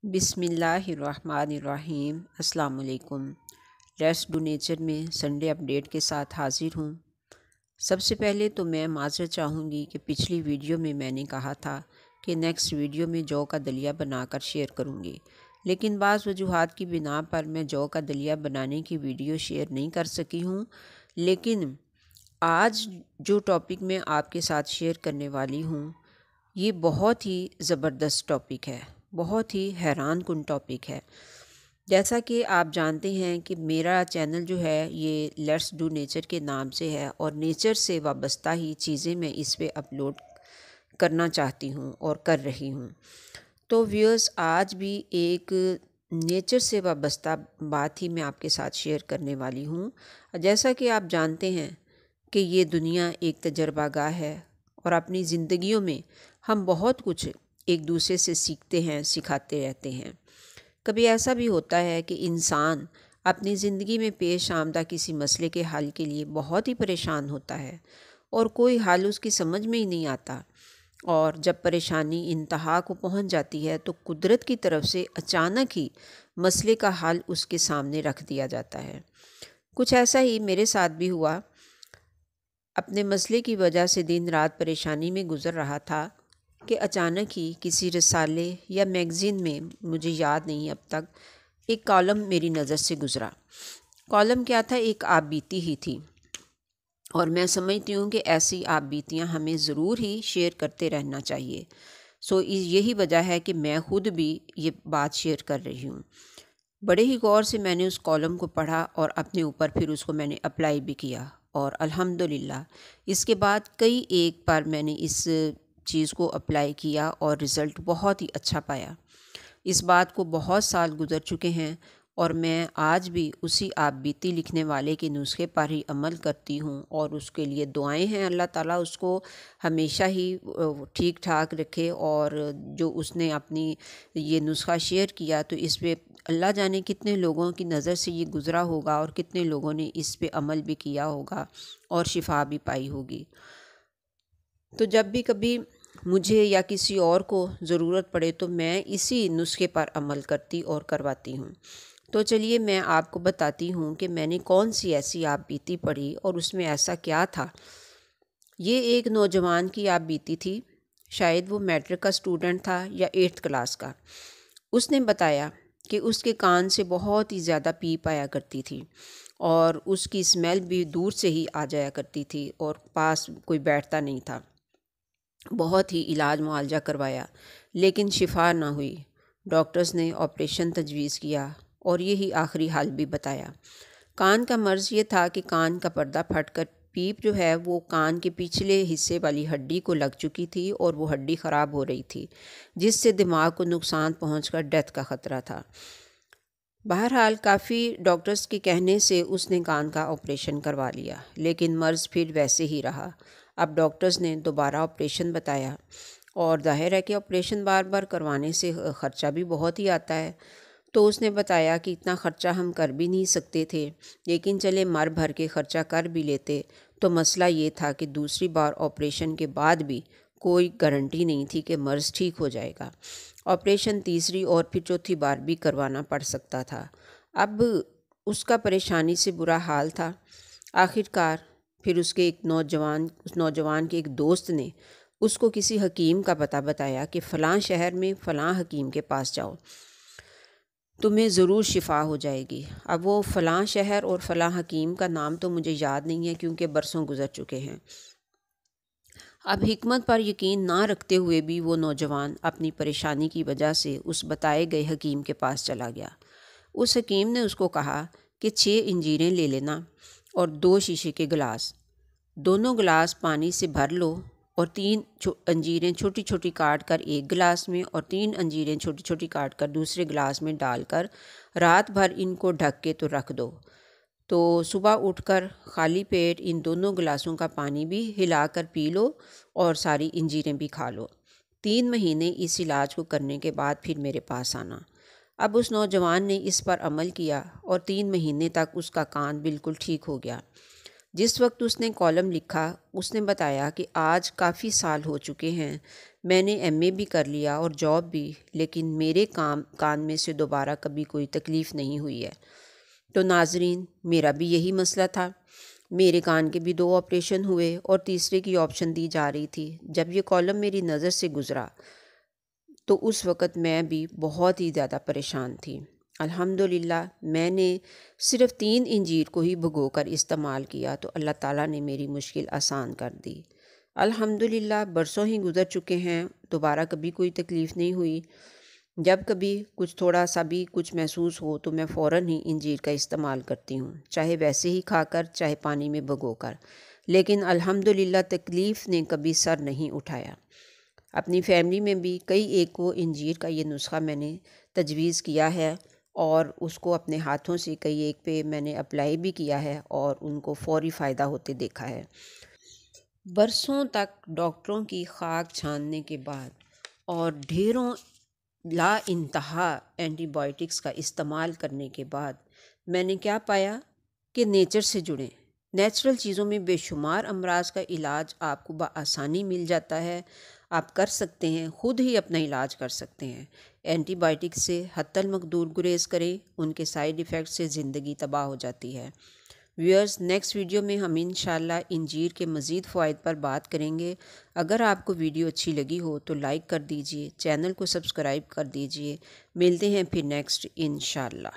بسم اللہ الرحمن الرحیم۔ السلام علیکم۔ لیٹس ڈو نیچر میں سنڈے اپڈیٹ کے ساتھ حاضر ہوں۔ سب سے پہلے تو میں معذرت چاہوں گی کہ پچھلی ویڈیو میں نے کہا تھا کہ نیکسٹ ویڈیو میں جو کا دلیہ بنا کر شیئر کروں گی، لیکن بعض وجوہات کی بنا پر میں جو کا دلیہ بنانے کی ویڈیو شیئر نہیں کر سکی ہوں۔ لیکن آج جو ٹاپک میں آپ کے ساتھ شیئر کرنے والی ہوں یہ بہت ہی زبردست ٹاپک ہے، بہت ہی حیران کن ٹاپک ہے۔ جیسا کہ آپ جانتے ہیں کہ میرا چینل جو ہے یہ لیٹس ڈو نیچر کے نام سے ہے، اور نیچر سے وابستہ ہی چیزیں میں اس پہ اپلوڈ کرنا چاہتی ہوں اور کر رہی ہوں۔ تو ویورز، آج بھی ایک نیچر سے وابستہ بات ہی میں آپ کے ساتھ شیئر کرنے والی ہوں۔ جیسا کہ آپ جانتے ہیں کہ یہ دنیا ایک تجربہ گاہ ہے، اور اپنی زندگیوں میں ہم بہت کچھ ایک دوسرے سے سیکھتے ہیں، سکھاتے رہتے ہیں۔ کبھی ایسا بھی ہوتا ہے کہ انسان اپنی زندگی میں پیش آمدہ کسی مسئلے کے حل کے لیے بہت ہی پریشان ہوتا ہے، اور کوئی حل اس کی سمجھ میں ہی نہیں آتا، اور جب پریشانی انتہا کو پہنچ جاتی ہے تو قدرت کی طرف سے اچانک ہی مسئلے کا حل اس کے سامنے رکھ دیا جاتا ہے۔ کچھ ایسا ہی میرے ساتھ بھی ہوا۔ اپنے مسئلے کی وجہ سے دن رات پریشانی میں گزر رہا تھا کہ اچانک ہی کسی رسالے یا میگزین میں، مجھے یاد نہیں اب تک، ایک کالم میری نظر سے گزرا۔ کالم کیا تھا؟ ایک آپ بیتی ہی تھی، اور میں سمجھتی ہوں کہ ایسی آپ بیتیاں ہمیں ضرور ہی شیئر کرتے رہنا چاہیے۔ یہی وجہ ہے کہ میں خود بھی یہ بات شیئر کر رہی ہوں۔ بڑے ہی غور سے میں نے اس کالم کو پڑھا، اور اپنے اوپر پھر اس کو میں نے اپلائی بھی کیا، اور الحمدللہ اس کے بعد کئی ایک بار میں نے اس چیز کو اپلائی کیا اور رزلٹ بہت ہی اچھا پایا۔ اس بات کو بہت سال گزر چکے ہیں، اور میں آج بھی اسی آپ بیتی لکھنے والے کے نسخے پر ہی عمل کرتی ہوں، اور اس کے لیے دعائیں ہیں اللہ تعالیٰ اس کو ہمیشہ ہی ٹھیک ٹھاک رکھے، اور جو اس نے اپنی یہ نسخہ شیئر کیا تو اس پہ اللہ جانے کتنے لوگوں کی نظر سے یہ گزرا ہوگا، اور کتنے لوگوں نے اس پہ عمل بھی کیا ہوگا اور شفا بھی پائی ہوگی۔ تو جب بھی کبھی مجھے یا کسی اور کو ضرورت پڑے تو میں اسی نسخے پر عمل کرتی اور کرواتی ہوں۔ تو چلیے میں آپ کو بتاتی ہوں کہ میں نے کون سی ایسی آپ بیتی پڑھی اور اس میں ایسا کیا تھا۔ یہ ایک نوجوان کی آپ بیتی تھی، شاید وہ میٹرک کا اسٹوڈنٹ تھا یا 8th کلاس کا۔ اس نے بتایا کہ اس کے کان سے بہت ہی زیادہ پیپ آیا کرتی تھی، اور اس کی اسمیل بھی دور سے ہی آ جایا کرتی تھی، اور پاس کوئی بیٹھتا نہیں تھا۔ بہت ہی علاج معالجہ کروایا لیکن شفا نہ ہوئی۔ ڈاکٹرز نے آپریشن تجویز کیا، اور یہی آخری حل بھی بتایا۔ کان کا مرض یہ تھا کہ کان کا پردہ پھٹ کر پیپ جو ہے وہ کان کے پچھلے حصے والی ہڈی کو لگ چکی تھی، اور وہ ہڈی خراب ہو رہی تھی، جس سے دماغ کو نقصان پہنچ کر ڈیتھ کا خطرہ تھا۔ بہرحال کافی ڈاکٹرز کے کہنے سے اس نے کان کا آپریشن کروا لیا، لیکن مرض پھر ویسے ہی رہا۔ اب ڈاکٹرز نے دوبارہ آپریشن بتایا، اور ظاہر ہے کہ آپریشن بار بار کروانے سے خرچہ بھی بہت ہی آتا ہے۔ تو اس نے بتایا کہ اتنا خرچہ ہم کر بھی نہیں سکتے تھے، لیکن چلے مر بھر کے خرچہ کر بھی لیتے۔ تو مسئلہ یہ تھا کہ دوسری بار آپریشن کے بعد بھی کوئی گارنٹی نہیں تھی کہ مرض ٹھیک ہو جائے گا۔ آپریشن تیسری اور پھر چوتھی بار بھی کروانا پڑ سکتا تھا۔ اب اس کا پریشانی سے برا حال تھا۔ آخر کار پھر اس نوجوان کے ایک دوست نے اس کو کسی حکیم کا پتہ بتایا کہ فلاں شہر میں فلاں حکیم کے پاس جاؤ، تمہیں ضرور شفا ہو جائے گی۔ اب وہ فلاں شہر اور فلاں حکیم کا نام تو مجھے یاد نہیں ہے کیونکہ برسوں گزر چکے ہیں۔ اب حکمت پر یقین نہ رکھتے ہوئے بھی وہ نوجوان اپنی پریشانی کی وجہ سے اس بتائے گئے حکیم کے پاس چلا گیا۔ اس حکیم نے اس کو کہا کہ 6 انجیریں لے لینا اور 2 شیشے کے گلاس، دونوں گلاس پانی سے بھر لو، اور 3 انجیریں چھوٹی چھوٹی کاٹ کر ایک گلاس میں، اور 3 انجیریں چھوٹی چھوٹی کاٹ کر دوسرے گلاس میں ڈال کر رات بھر ان کو ڈھک کے تو رکھ دو۔ تو صبح اٹھ کر خالی پیٹ ان دونوں گلاسوں کا پانی بھی ہلا کر پی لو، اور ساری انجیریں بھی کھا لو۔ 3 مہینے اس علاج کو کرنے کے بعد پھر میرے پاس آنا۔ اب اس نوجوان نے اس پر عمل کیا، اور 3 مہینے تک اس کا کان بالکل ٹھیک ہو گیا۔ جس وقت اس نے کالم لکھا اس نے بتایا کہ آج کافی سال ہو چکے ہیں، میں نے ایم اے بھی کر لیا اور جاب بھی، لیکن میرے کان میں سے دوبارہ کبھی کوئی تکلیف نہیں ہوئی ہے۔ تو ناظرین، میرا بھی یہی مسئلہ تھا۔ میرے کان کے بھی 2 آپریشن ہوئے اور تیسرے کی آپشن دی جا رہی تھی۔ جب یہ کالم میری نظر سے گزرا تو اس وقت میں بھی بہت ہی زیادہ پریشان تھی۔ الحمدللہ میں نے صرف 3 انجیر کو ہی بھگو کر استعمال کیا تو اللہ تعالیٰ نے میری مشکل آسان کر دی۔ الحمدللہ برسوں ہی گزر چکے ہیں، دوبارہ کبھی کوئی تکلیف نہیں ہوئی۔ جب کبھی کچھ تھوڑا سا بھی کچھ محسوس ہو تو میں فوراً ہی انجیر کا استعمال کرتی ہوں، چاہے ویسے ہی کھا کر چاہے پانی میں بھگو کر، لیکن الحمدللہ تکلیف نے کبھی سر نہیں اٹھایا۔ اپنی فیملی میں بھی کئی ایک کو انجیر کا یہ نسخہ میں نے تجویز کیا ہے اور اس کو اپنے ہاتھوں سے کئی ایک پہ میں نے اپلائی بھی کیا ہے اور ان کو فوری فائدہ ہوتے دیکھا ہے۔ برسوں تک ڈاکٹروں کی خاک چھاننے کے بعد اور ڈھیروں لا انتہا اینٹی بائیوٹکس کا استعمال کرنے کے بعد میں نے کیا پایا کہ نیچر سے جڑیں۔ نیچرل چیزوں میں بے شمار امراض کا علاج آپ کو بآسانی مل جاتا ہے، آپ کر سکتے ہیں، خود ہی اپنا علاج کر سکتے ہیں۔ اینٹی بائیوٹکس سے حتی المقدور گریز کریں، ان کے سائیڈ ایفیکٹ سے زندگی تباہ ہو جاتی ہے۔ ویورز، نیکسٹ ویڈیو میں ہم انشاءاللہ انجیر کے مزید فوائد پر بات کریں گے۔ اگر آپ کو ویڈیو اچھی لگی ہو تو لائک کر دیجئے، چینل کو سبسکرائب کر دیجئے۔ ملتے ہیں پھر نیکسٹ انشاءاللہ۔